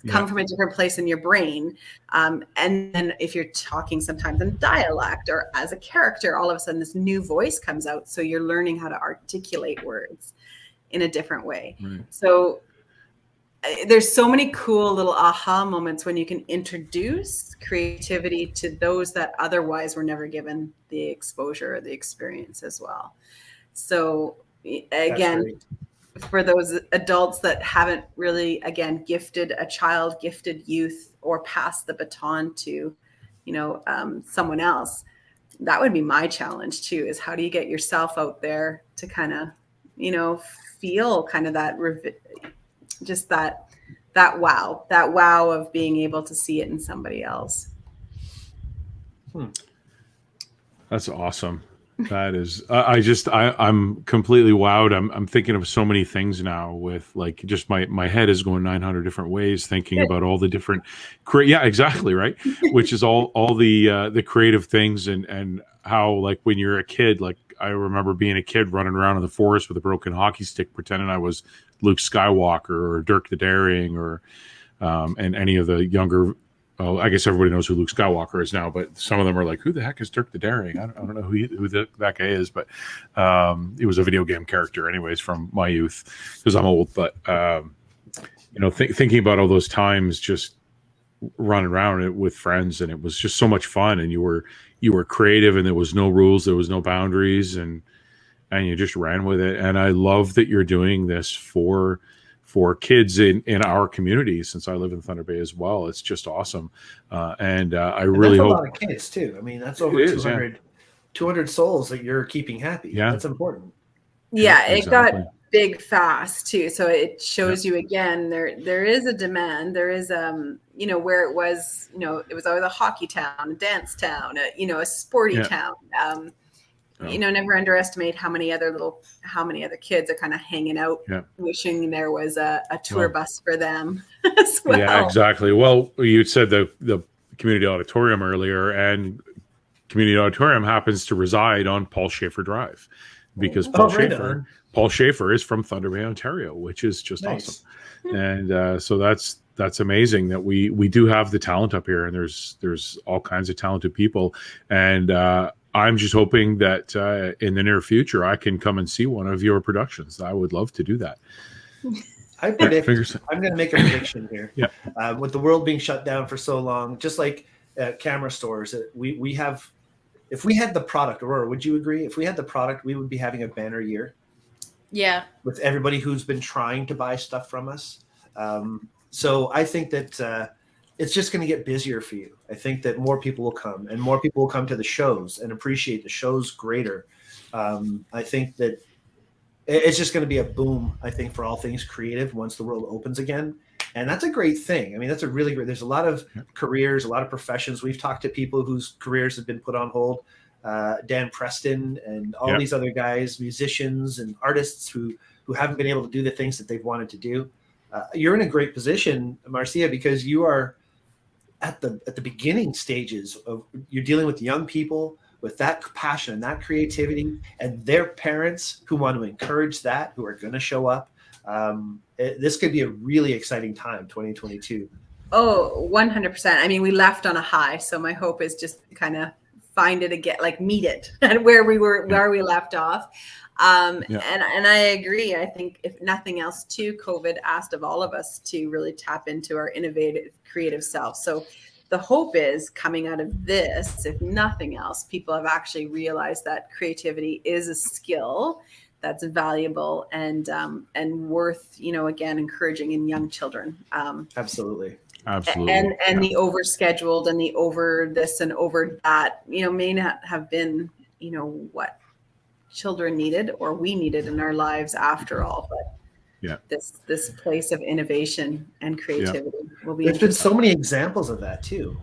come from a different place in your brain. And then if you're talking sometimes in dialect or as a character, all of a sudden this new voice comes out. So you're learning how to articulate words in a different way. Right. So there's so many cool little aha moments when you can introduce creativity to those that otherwise were never given the exposure or the experience as well. So again, for those adults that haven't really, again, gifted a child, gifted youth, or passed the baton to, someone else, that would be my challenge too, is how do you get yourself out there to kind of, feel kind of that, just that wow of being able to see it in somebody else. That's awesome. That is, I'm completely wowed. I'm thinking of so many things now with, like, just my head is going 900 different ways, thinking about all the different, yeah, exactly. Right. Which is all the creative things and how, like, when you're a kid, like I remember being a kid running around in the forest with a broken hockey stick, pretending I was Luke Skywalker or Dirk the Daring or, and any of the younger, well, I guess everybody knows who Luke Skywalker is now, but some of them are like, who the heck is Dirk the Daring? I don't know who that guy is, but he was a video game character anyways from my youth, because I'm old. But, thinking about all those times just running around with friends, and it was just so much fun, and you were creative, and there was no rules, there was no boundaries, and you just ran with it. And I love that you're doing this for kids in our community, since I live in Thunder Bay as well. It's just awesome. And I really hope a lot of kids too. I mean, that's over 200 souls that you're keeping happy. Yeah. That's important. Yeah. It got big fast too. So it shows you again, there is a demand. There is, where it was, it was always a hockey town, a dance town, a sporty town. Never underestimate how many other kids are kind of hanging out, wishing there was a tour bus for them as well. Yeah, exactly. Well, you said the community auditorium earlier, and community auditorium happens to reside on Paul Schaefer Drive, because Paul Schaefer is from Thunder Bay, Ontario, which is just awesome. And so that's amazing that we do have the talent up here, and there's all kinds of talented people. And I'm just hoping that in the near future, I can come and see one of your productions. I would love to do that. I predict, I'm going to make a prediction here. Yeah. With the world being shut down for so long, just like camera stores, we have, if we had the product, Aurora, would you agree? If we had the product, we would be having a banner year. Yeah. With everybody who's been trying to buy stuff from us. So I think that it's just going to get busier for you. I think that more people will come, and more people will come to the shows and appreciate the shows greater. I think that it's just going to be a boom, I think, for all things creative once the world opens again. And that's a great thing. I mean, that's a really great, there's a lot of careers, a lot of professions. We've talked to people whose careers have been put on hold. Dan Preston and all these other guys, musicians and artists who haven't been able to do the things that they've wanted to do. You're in a great position, Marcia, because you are at the beginning stages of, you're dealing with young people with that passion and that creativity, and their parents who want to encourage that, who are going to show up. This could be a really exciting time, 2022. Oh, 100%. I mean, we left on a high, so my hope is just kind of find it again, like meet it and where we left off. And I agree. I think if nothing else too, COVID asked of all of us to really tap into our innovative, creative self. So the hope is coming out of this, if nothing else, people have actually realized that creativity is a skill that's valuable and worth, again, encouraging in young children. Absolutely. Absolutely. And the overscheduled and the over this and over that, may not have been, what children needed or we needed in our lives after all. But this place of innovation and creativity will be. There's been so many examples of that too.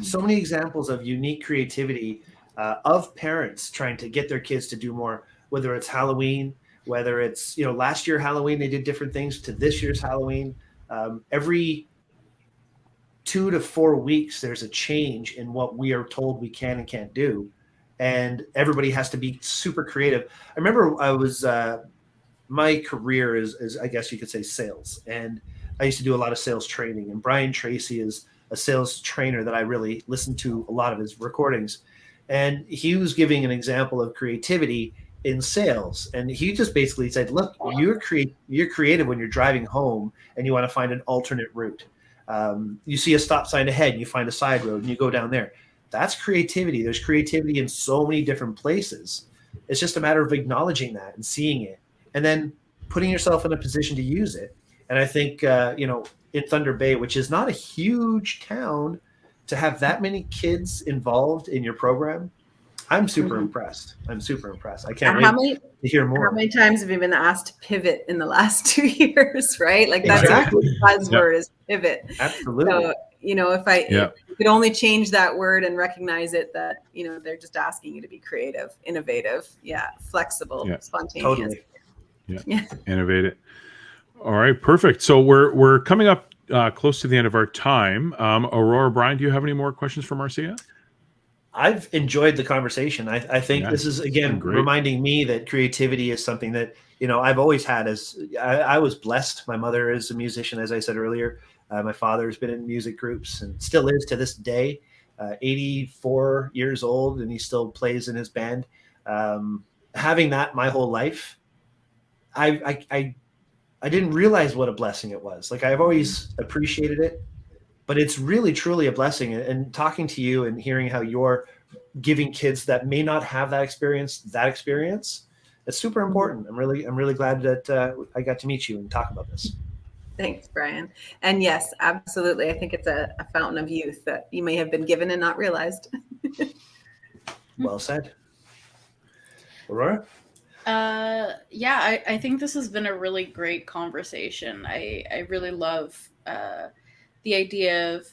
So many examples of unique creativity of parents trying to get their kids to do more, whether it's Halloween, whether it's, last year Halloween, they did different things to this year's Halloween. Every 2 to 4 weeks, there's a change in what we are told we can and can't do. And everybody has to be super creative. I remember my career is, I guess you could say, sales. And I used to do a lot of sales training. And Brian Tracy is a sales trainer that I really listened to a lot of his recordings. And he was giving an example of creativity in sales. And he just basically said, look, you're creative when you're driving home and you want to find an alternate route. You see a stop sign ahead and you find a side road and you go down there. That's creativity. There's creativity in so many different places. It's just a matter of acknowledging that and seeing it and then putting yourself in a position to use it. And I think, in Thunder Bay, which is not a huge town, to have that many kids involved in your program, I'm super impressed. I can't wait to hear more. How many times have you been asked to pivot in the last 2 years, right? Like that's exactly. a buzzword is pivot. Absolutely. So, if you could only change that word and recognize it, that, they're just asking you to be creative, innovative, flexible, spontaneous. Totally. Yeah. Innovate it. All right, perfect. So we're coming up close to the end of our time. Aurora, Brian, do you have any more questions for Marcia? I've enjoyed the conversation. I think this is, again, reminding me that creativity is something that, I've always had. I was blessed. My mother is a musician, as I said earlier. My father has been in music groups and still is to this day, 84 years old, and he still plays in his band. Having that my whole life, I didn't realize what a blessing it was. Like, I've always appreciated it, but it's really, truly a blessing. And talking to you and hearing how you're giving kids that may not have that experience, it's super important. I'm really glad that I got to meet you and talk about this. Thanks, Brian. And yes, absolutely. I think it's a fountain of youth that you may have been given and not realized. Well said. Aurora? I think this has been a really great conversation. I really love the idea of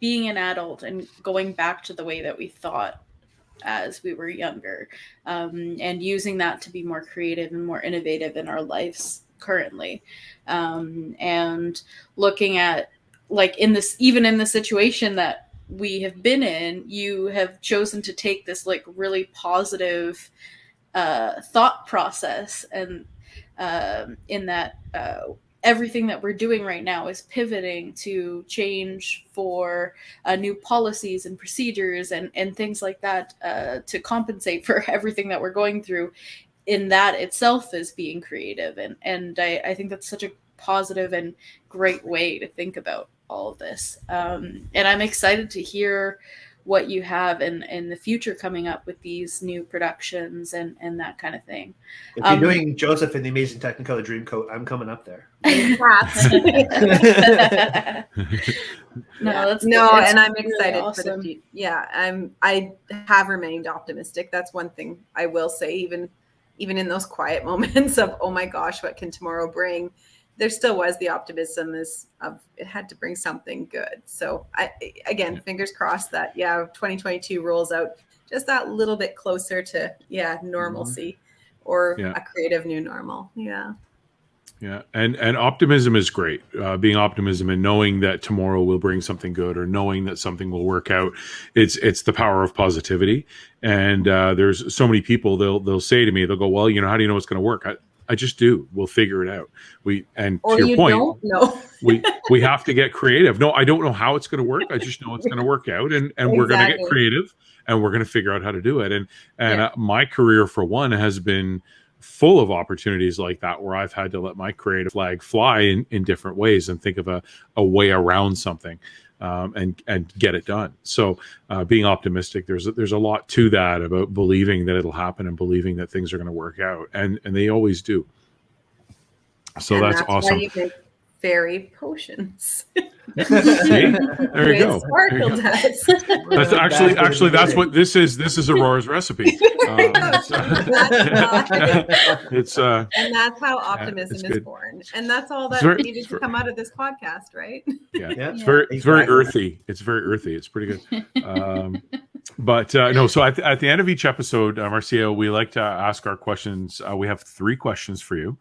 being an adult and going back to the way that we thought as we were younger, and using that to be more creative and more innovative in our lives currently, and looking at, like, even in the situation that we have been in, you have chosen to take this, like, really positive thought process, and in that everything that we're doing right now is pivoting to change for new policies and procedures and things like that, to compensate for everything that we're going through. In that itself is being creative, and I think that's such a positive and great way to think about all of this. And I'm excited to hear what you have in the future coming up with these new productions and that kind of thing. If you're doing Joseph in the Amazing Technicolor Dreamcoat, I'm coming up there. And I'm excited really awesome. For the future. Yeah, I have remained optimistic. That's one thing I will say, even in those quiet moments of, oh my gosh, what can tomorrow bring? There still was the optimism of it had to bring something good. So fingers crossed that 2022 rolls out just that little bit closer to normalcy or a creative new normal. Yeah. Yeah, and optimism is great. Being optimism and knowing that tomorrow will bring something good, or knowing that something will work out. It's the power of positivity. And there's so many people, they'll say to me, they'll go, well, how do you know it's going to work? I just do. We'll figure it out. Or to your point, don't know. we have to get creative. No, I don't know how it's going to work. I just know it's going to work out, and we're going to get creative, and we're going to figure out how to do it. And my career, for one, has been full of opportunities like that, where I've had to let my creative flag fly in different ways and think of a way around something, and get it done. So being optimistic, there's a lot to that, about believing that it'll happen and believing that things are going to work out, and they always do. So that's awesome. Why you make fairy potions. See? There you go. Sparkle dust. That's actually that's what this is. This is Aurora's recipe. And that's how optimism is born. And that's all that needed to come out of this podcast, right? Yeah. It's very earthy. It's very earthy. It's pretty good. But no, so at the end of each episode, Marcia, we like to ask our questions. We have 3 questions for you.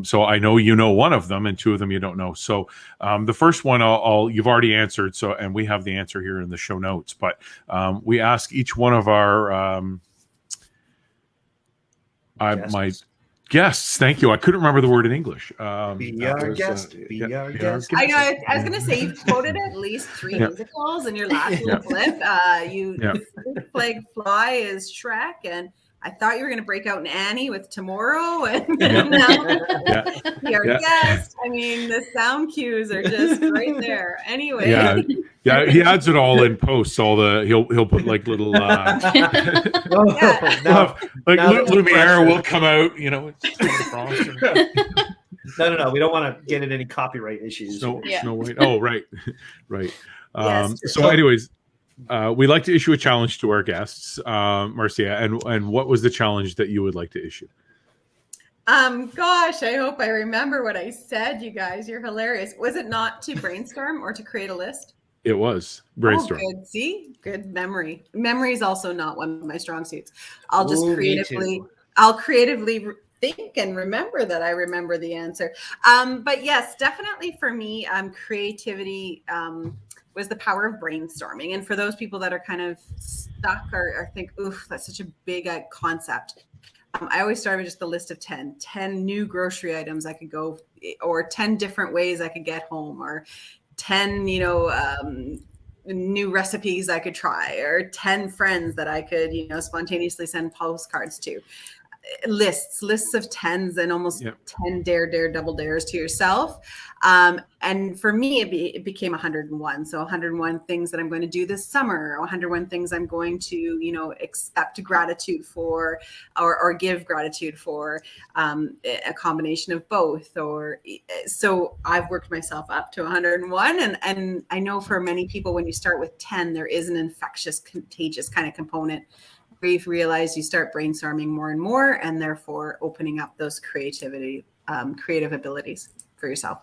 So I know you know one of them, and 2 of them you don't know. So the first one, you've already answered. So, and we have the answer here in the show notes. But we ask each one of our my guests. Thank you. I couldn't remember the word in English. Be our guest. I know. I was going to say, you've quoted at least 3 musicals in your last little clip. Flag Fly is Shrek, and I thought you were going to break out in Annie with Tomorrow, and now your guest. I mean, the sound cues are just right there. Anyway. Yeah, he adds it all in post. He'll put like little like Lumiere will come out. No. We don't want to get in any copyright issues. Snow White. Oh, right. So, anyways. We like to issue a challenge to our guests, Marcia, and what was the challenge that you would like to issue? Gosh, I hope I remember what I said, you guys. You're hilarious. Was it not to brainstorm or to create a list? It was brainstorm. Oh, good. See, good memory. Memory is also not one of my strong suits. I'll creatively think and remember that I remember the answer. But yes, definitely for me, creativity was the power of brainstorming. And for those people that are kind of stuck or think, oof, that's such a big concept. I always start with just the list of 10 new grocery items I could go, or 10 different ways I could get home, or 10, new recipes I could try, or 10 friends that I could, spontaneously send postcards to. Lists of 10s, and almost 10 double dares to yourself. And for me, it became 101. So 101 things that I'm going to do this summer, 101 things I'm going to, accept gratitude for, or give gratitude for, a combination of both. So I've worked myself up to 101. And I know for many people, when you start with 10, there is an infectious, contagious kind of component. You've realized you start brainstorming more and more, and therefore opening up those creative abilities for yourself.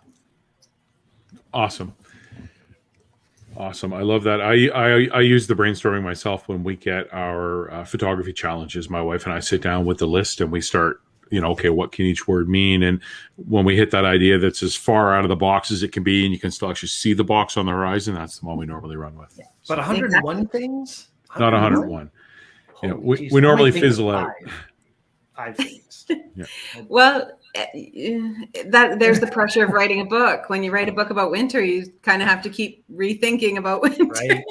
Awesome. I love that. I use the brainstorming myself when we get our photography challenges. My wife and I sit down with the list, and we start, okay, what can each word mean? And when we hit that idea that's as far out of the box as it can be, and you can still actually see the box on the horizon, that's the one we normally run with. Yeah. But 101 things? Not 101. We normally fizzle out. 5 things. Yeah. Well, there's the pressure of writing a book. When you write a book about winter, you kind of have to keep rethinking about winter. Right.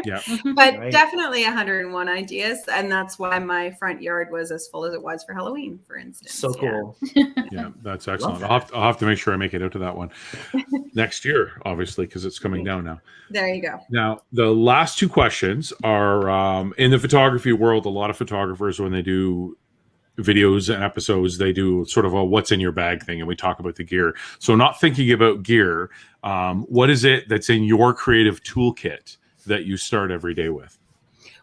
Yeah. But definitely 101 ideas, and that's why my front yard was as full as it was for Halloween, for instance. So cool. Yeah, that's excellent. I'll have to make sure I make it out to that one next year, obviously, because it's coming down now. There you go. Now, the last 2 questions are in the photography world. A lot of photographers, when they do videos and episodes, they do sort of a what's in your bag thing, and we talk about the gear. So not thinking about gear, what is it that's in your creative toolkit that you start every day with?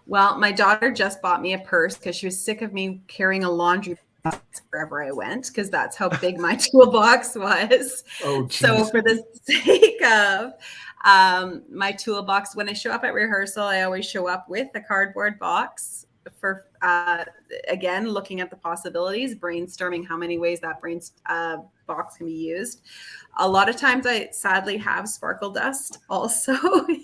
Well, my daughter just bought me a purse because she was sick of me carrying a laundry box wherever I went, because that's how big my toolbox was. Oh, geez. So for the sake of my toolbox, when I show up at rehearsal, I always show up with a cardboard box again, looking at the possibilities, brainstorming how many ways that box can be used. A lot of times I sadly have sparkle dust also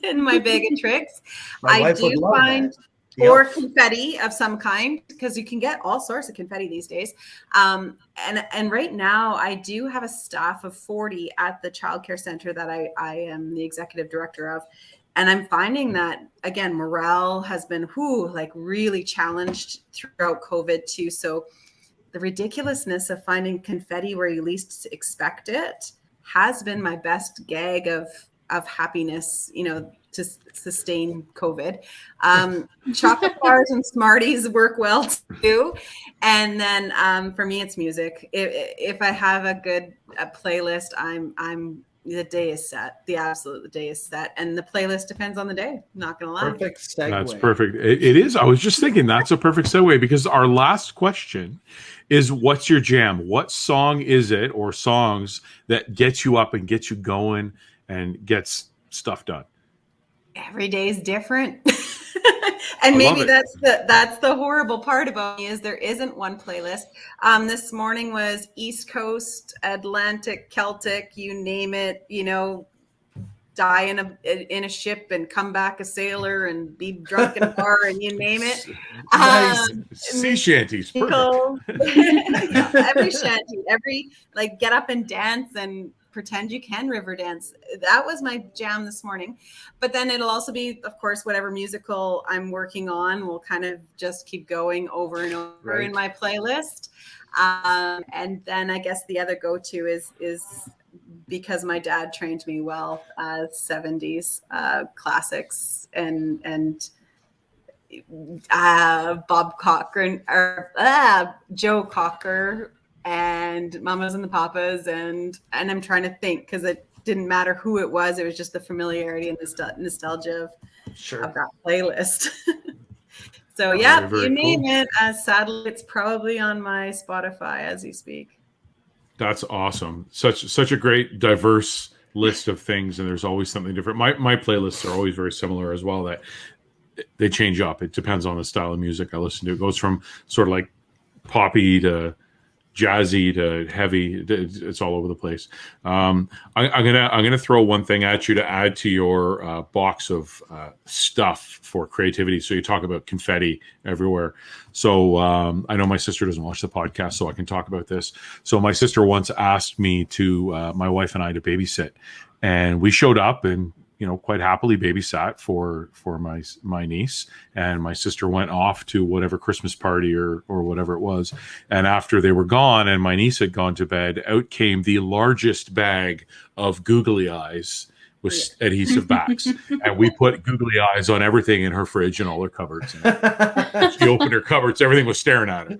in my bag of tricks. My I wife do would love find that. Yep. or confetti of some kind, because you can get all sorts of confetti these days. And right now I do have a staff of 40 at the childcare center that I am the executive director of. And I'm finding that, again, morale has been like really challenged throughout COVID too. So the ridiculousness of finding confetti where you least expect it has been my best gag of happiness, to sustain COVID. Chocolate bars and Smarties work well too. And then for me, it's music. If I have a good playlist, the day is set. The day is set. And the playlist depends on the day. Not going to lie. Perfect segue. That's perfect. It is. I was just thinking that's a perfect segue, because our last question is, what's your jam? What song is it, or songs that gets you up and gets you going and gets stuff done? Every day is different. And maybe that's the horrible part about me, is there isn't one playlist. This morning was East Coast, Atlantic, Celtic, you name it, die in a ship and come back a sailor and be drunk in a bar and you name it. Nice. Sea shanties. Perfect. Every shanty, get up and dance and pretend you can river dance. That was my jam this morning. But then it'll also be, of course, whatever musical I'm working on will kind of just keep going over and over in my playlist. And then I guess the other go-to is because my dad trained me well, 70s classics and Bob Cochran or Joe Cocker and Mamas and the Papas, and I'm trying to think, because it didn't matter who it was just the familiarity and the nostalgia of that playlist. So yeah, you name it. Sadly, it's probably on my Spotify as you speak. That's awesome. Such a great diverse list of things, and there's always something different. My playlists are always very similar as well. That they change up. It depends on the style of music I listen to. It goes from sort of like poppy to jazzy to heavy. It's all over the place. I'm gonna throw one thing at you to add to your box of stuff for creativity. So you talk about confetti everywhere. So I know my sister doesn't watch the podcast, so I can talk about this. So my sister once asked me to my wife and I to babysit, and we showed up and quite happily babysat for my niece, and my sister went off to whatever Christmas party or whatever it was. And after they were gone and my niece had gone to bed, out came the largest bag of googly eyes with adhesive backs. And we put googly eyes on everything in her fridge and all her cupboards. And she opened her cupboards, everything was staring at her.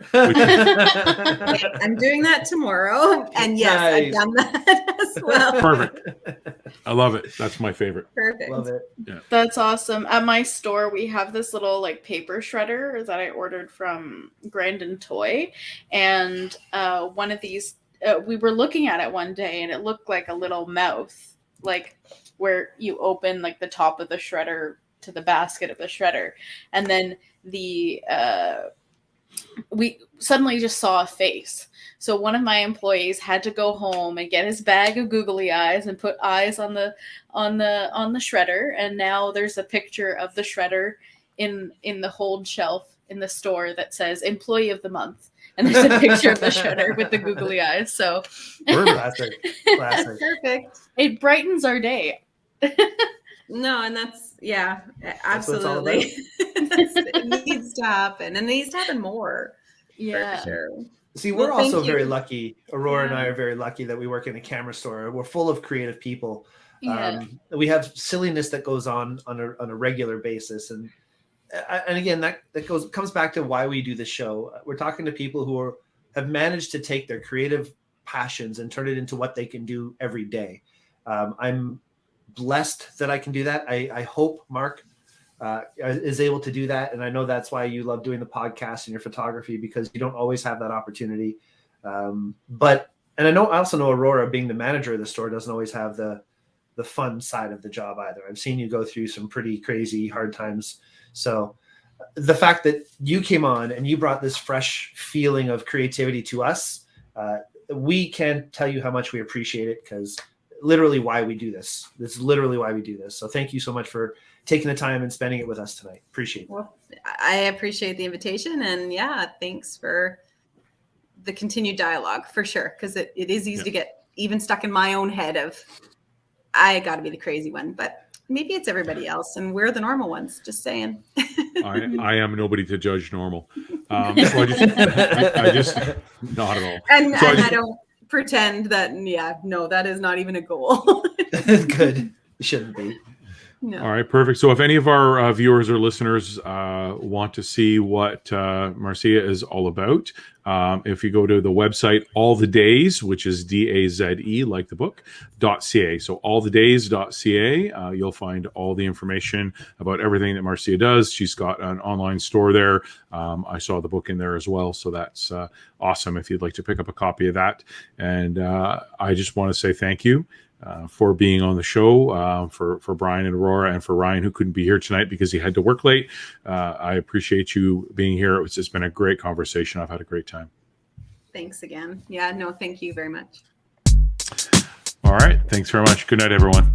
I'm doing that tomorrow. And yes, I've done that as well. Perfect. I love it. That's my favorite. Perfect. Love it. Yeah. That's awesome. At my store, we have this little paper shredder that I ordered from Grandin Toy. And one of these, we were looking at it one day and it looked like a little mouth, where you open the top of the shredder to the basket of the shredder. And then we suddenly just saw a face. So one of my employees had to go home and get his bag of googly eyes and put eyes on the shredder. And now there's a picture of the shredder in the hold shelf in the store that says Employee of the Month. And there's a picture of the shredder with the googly eyes. So Classic. That's perfect. It brightens our day. No, and that's absolutely. It needs to happen, and it needs to happen more. Yeah, for sure. See, we're also very lucky. Aurora and I are very lucky that we work in a camera store. We're full of creative people. Yeah. We have silliness that goes on a regular basis, and again that comes back to why we do this show. We're talking to people who have managed to take their creative passions and turn it into what they can do every day. I'm blessed that I can do that. I hope Mark is able to do that, and I know that's why you love doing the podcast and your photography, because you don't always have that opportunity. But I also know Aurora, being the manager of the store, doesn't always have the fun side of the job either. I've seen you go through some pretty crazy hard times. So the fact that you came on and you brought this fresh feeling of creativity to us, we can't tell you how much we appreciate it, because literally why we do this. This is literally why we do this. So thank you so much for taking the time and spending it with us tonight. Appreciate it. Well, I appreciate the invitation, and yeah, thanks for the continued dialogue for sure. Because it is easy to get even stuck in my own head of, I got to be the crazy one, but maybe it's everybody else, and we're the normal ones. Just saying. I am nobody to judge normal. So I just not at all. And I don't pretend that. Yeah, no, that is not even a goal. Good. It shouldn't be. No. All right, perfect. So if any of our viewers or listeners want to see what Marcia is all about, if you go to the website All the Days, which is DAZE, like the book, .ca. So allthedays.ca, you'll find all the information about everything that Marcia does. She's got an online store there. I saw the book in there as well. So that's awesome if you'd like to pick up a copy of that. And I just want to say thank you. For being on the show, for Brian and Aurora, and for Ryan, who couldn't be here tonight because he had to work late. I appreciate you being here. It's been a great conversation. I've had a great time. Thanks again. Yeah, no, thank you very much. All right. Thanks very much. Good night, everyone.